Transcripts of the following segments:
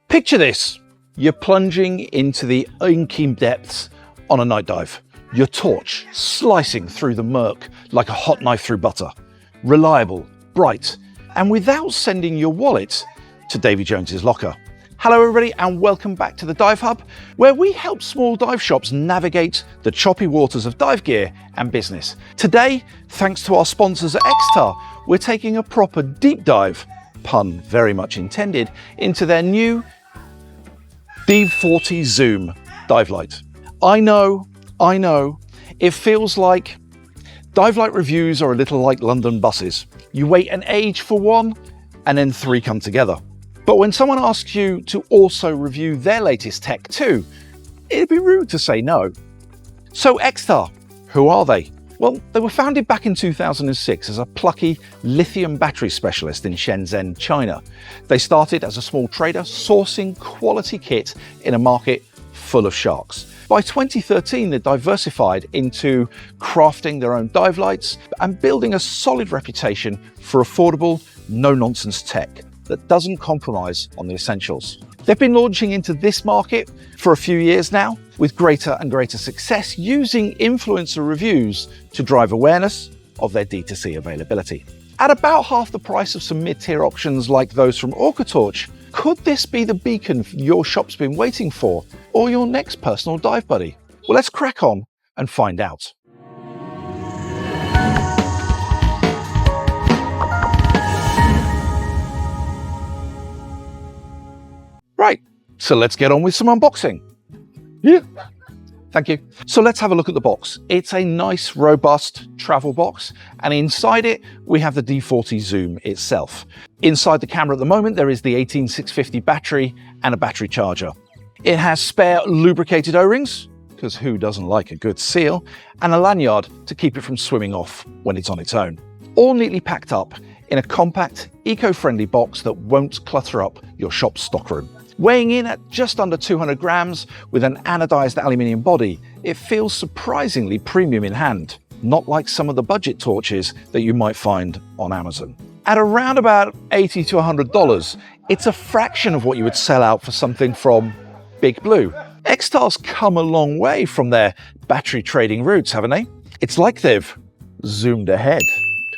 Picture this. You're plunging into the inky depths on a night dive. Your torch slicing through the murk like a hot knife through butter. Reliable, bright, and without sending your wallet to Davy Jones's locker. Hello everybody and welcome back to the Dive Hub, where we help small dive shops navigate the choppy waters of dive gear and business. Today, thanks to our sponsors at XTAR, we're taking a proper deep dive, pun very much intended, into their new D40 Zoom dive light. I know, it feels like dive light reviews are a little like London buses. You wait an age for one and then three come together. But when someone asks you to also review their latest tech too, it'd be rude to say no. So XTAR, who are they? Well, they were founded back in 2006 as a plucky lithium battery specialist in Shenzhen, China. They started as a small trader sourcing quality kit in a market full of sharks. By 2013, they diversified into crafting their own dive lights and building a solid reputation for affordable, no-nonsense tech that doesn't compromise on the essentials. They've been launching into this market for a few years now with greater and greater success using influencer reviews to drive awareness of their D2C availability. At about half the price of some mid-tier options like those from OrcaTorch, could this be the beacon your shop's been waiting for or your next personal dive buddy? Well, let's crack on and find out. Right, so let's get on with some unboxing. Yeah, thank you. So let's have a look at the box. It's a nice, robust travel box, and inside it, we have the D40 Zoom itself. Inside the camera at the moment, there is the 18650 battery and a battery charger. It has spare lubricated O-rings, because who doesn't like a good seal, and a lanyard to keep it from swimming off when it's on its own. All neatly packed up in a compact, eco-friendly box that won't clutter up your shop's stockroom. Weighing in at just under 200 grams with an anodized aluminium body, it feels surprisingly premium in hand, not like some of the budget torches that you might find on Amazon. At around about $80 to $100, it's a fraction of what you would sell out for something from BigBlue. XTAR's come a long way from their battery trading roots, haven't they? It's like they've zoomed ahead.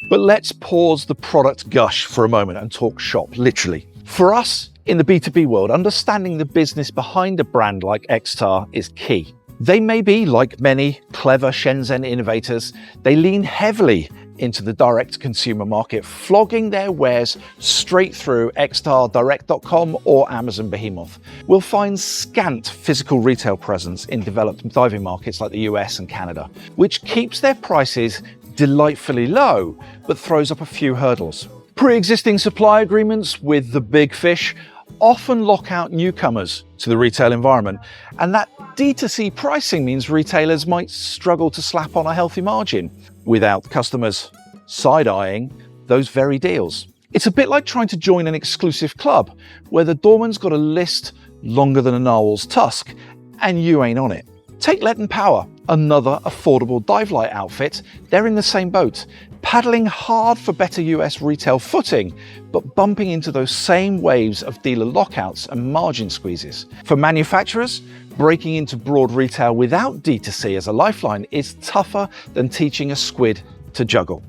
But let's pause the product gush for a moment and talk shop, literally. For us, in the B2B world, understanding the business behind a brand like XTAR is key. They may be, like many clever Shenzhen innovators, they lean heavily into the direct-to-consumer market, flogging their wares straight through XTARdirect.com or Amazon Behemoth. We'll find scant physical retail presence in developed diving markets like the US and Canada, which keeps their prices delightfully low, but throws up a few hurdles. Pre-existing supply agreements with the big fish often lock out newcomers to the retail environment, and that D2C pricing means retailers might struggle to slap on a healthy margin without customers side-eyeing those very deals. It's a bit like trying to join an exclusive club where the doorman's got a list longer than a narwhal's tusk and you ain't on it. Take Let and Power, another affordable dive light outfit. They're in the same boat, paddling hard for better US retail footing, but bumping into those same waves of dealer lockouts and margin squeezes. For manufacturers, breaking into broad retail without D2C as a lifeline is tougher than teaching a squid to juggle.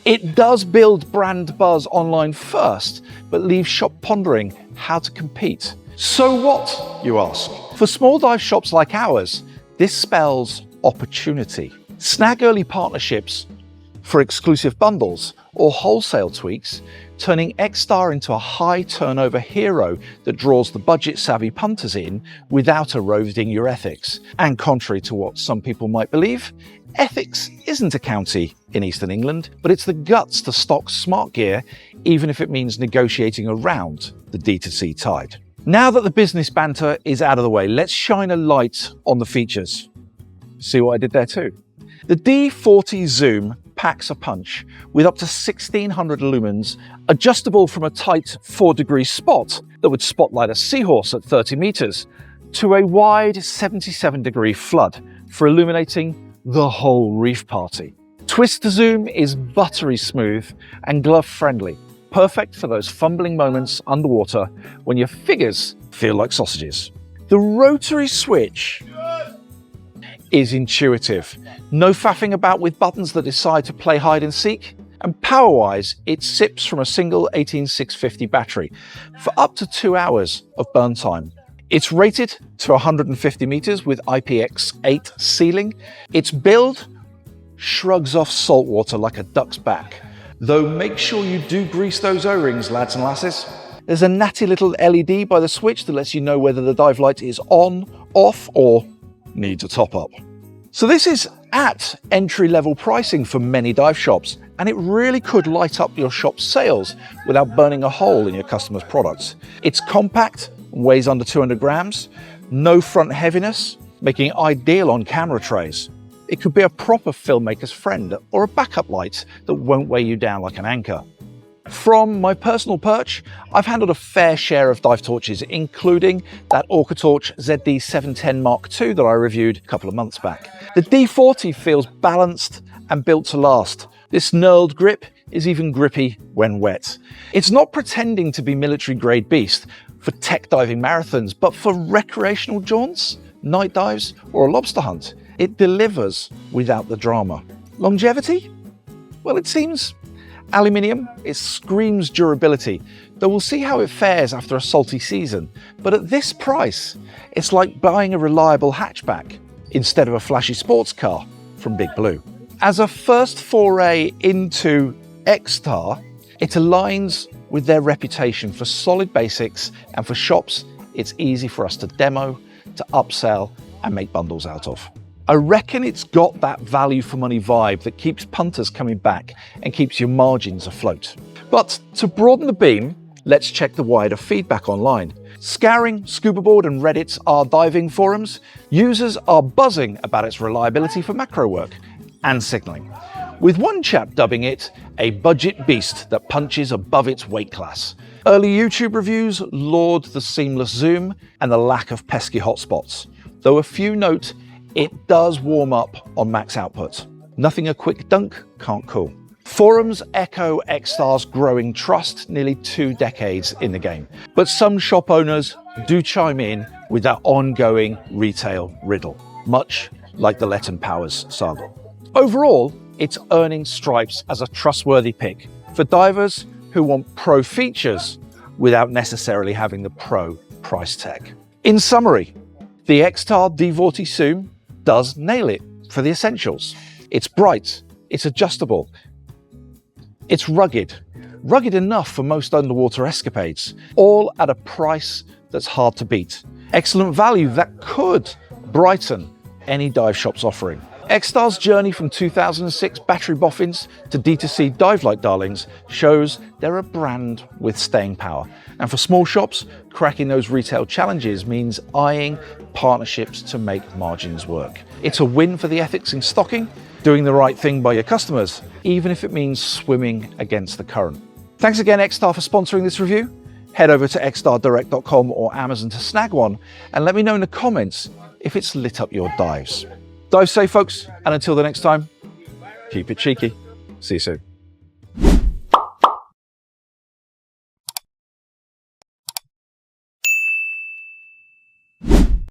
It does build brand buzz online first, but leaves shop pondering how to compete. So what, you ask? For small dive shops like ours, this spells opportunity. Snag early partnerships for exclusive bundles or wholesale tweaks, turning XTAR into a high turnover hero that draws the budget savvy punters in without eroding your ethics. And contrary to what some people might believe, ethics isn't a county in Eastern England, but it's the guts to stock smart gear, even if it means negotiating around the D2C tide. Now that the business banter is out of the way, let's shine a light on the features. See what I did there too? The D40 Zoom packs a punch with up to 1600 lumens, adjustable from a tight 4-degree spot that would spotlight a seahorse at 30 meters to a wide 77-degree flood for illuminating the whole reef party. Twist to Zoom is buttery smooth and glove friendly, perfect for those fumbling moments underwater when your fingers feel like sausages. The rotary switch is intuitive. No faffing about with buttons that decide to play hide and seek. And power-wise, it sips from a single 18650 battery for up to 2 hours of burn time. It's rated to 150 meters with IPX8 sealing. Its build shrugs off salt water like a duck's back. Though make sure you do grease those O-rings, lads and lasses. There's a natty little LED by the switch that lets you know whether the dive light is on, off, or needs a top up. So this is at entry-level pricing for many dive shops, and it really could light up your shop's sales without burning a hole in your customer's products. It's compact and weighs under 200 grams, no front heaviness, making it ideal on camera trays. It could be a proper filmmaker's friend or a backup light that won't weigh you down like an anchor. From my personal perch, I've handled a fair share of dive torches, including that OrcaTorch ZD710 Mark II that I reviewed a couple of months back. The D40 feels balanced and built to last. This knurled grip is even grippy when wet. It's not pretending to be military grade beast for tech diving marathons, but for recreational jaunts, night dives, or a lobster hunt. It delivers without the drama. Longevity? Well, it seems aluminium. It screams durability, though we'll see how it fares after a salty season. But at this price, it's like buying a reliable hatchback instead of a flashy sports car from BigBlue. As a first foray into XTAR, it aligns with their reputation for solid basics, and for shops, it's easy for us to demo, to upsell, and make bundles out of. I reckon it's got that value for money vibe that keeps punters coming back and keeps your margins afloat. But to broaden the beam, let's check the wider feedback online. Scouring ScubaBoard and Reddit's diving forums, users are buzzing about its reliability for macro work and signaling, with one chap dubbing it a budget beast that punches above its weight class. Early YouTube reviews laud the seamless zoom and the lack of pesky hotspots, though a few note it does warm up on max output. Nothing a quick dunk can't cool. Forums echo XTAR's growing trust nearly 2 decades in the game, but some shop owners do chime in with that ongoing retail riddle, much like the Letton Powers saga. Overall, it's earning stripes as a trustworthy pick for divers who want pro features without necessarily having the pro price tag. In summary, the XTAR D40 Zoom does nail it for the essentials. It's bright, it's adjustable, it's rugged enough for most underwater escapades, all at a price that's hard to beat. Excellent value that could brighten any dive shop's offering. XTAR's journey from 2006 battery boffins to D2C dive light darlings shows they're a brand with staying power. And for small shops, cracking those retail challenges means eyeing partnerships to make margins work. It's a win for the ethics in stocking, doing the right thing by your customers, even if it means swimming against the current. Thanks again, XTAR, for sponsoring this review. Head over to xtardirect.com or Amazon to snag one, and let me know in the comments if it's lit up your dives. Dive safe, folks, and until the next time, keep it cheeky. See you soon.